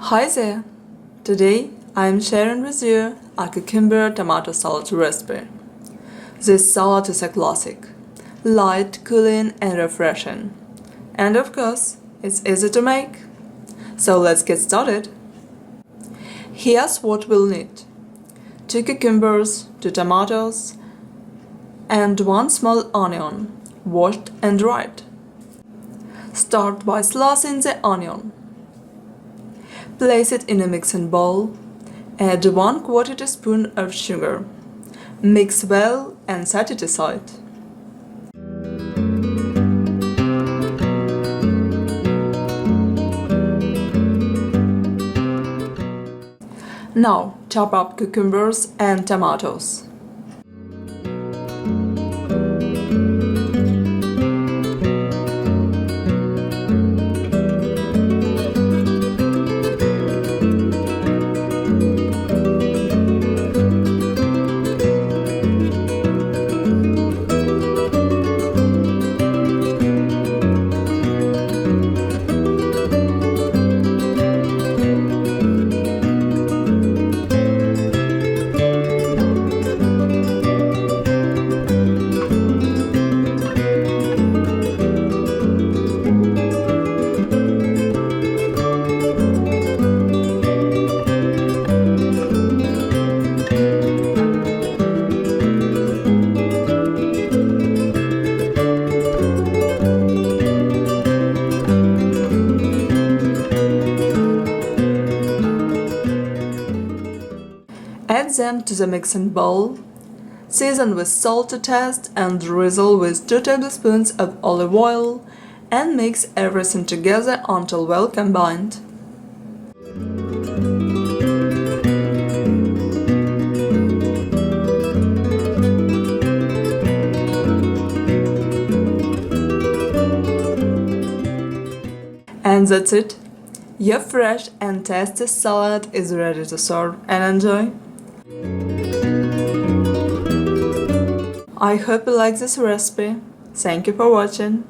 Hi there! Today I am sharing with you a cucumber tomato salad recipe. This salad is a classic, light, cooling and refreshing. And of course, it's easy to make. So let's get started. Here's what we'll need: 2 cucumbers, 2 tomatoes, and 1 small onion, washed and dried. Start by slicing the onion. Place it in a mixing bowl. Add 1/4 teaspoon of sugar. Mix well and set it aside. Now chop up cucumbers and tomatoes. Add them to the mixing bowl, season with salt to taste and drizzle with 2 tablespoons of olive oil and mix everything together until well combined. And that's it! Your fresh and tasty salad is ready to serve and enjoy. I hope you like this recipe. Thank you for watching.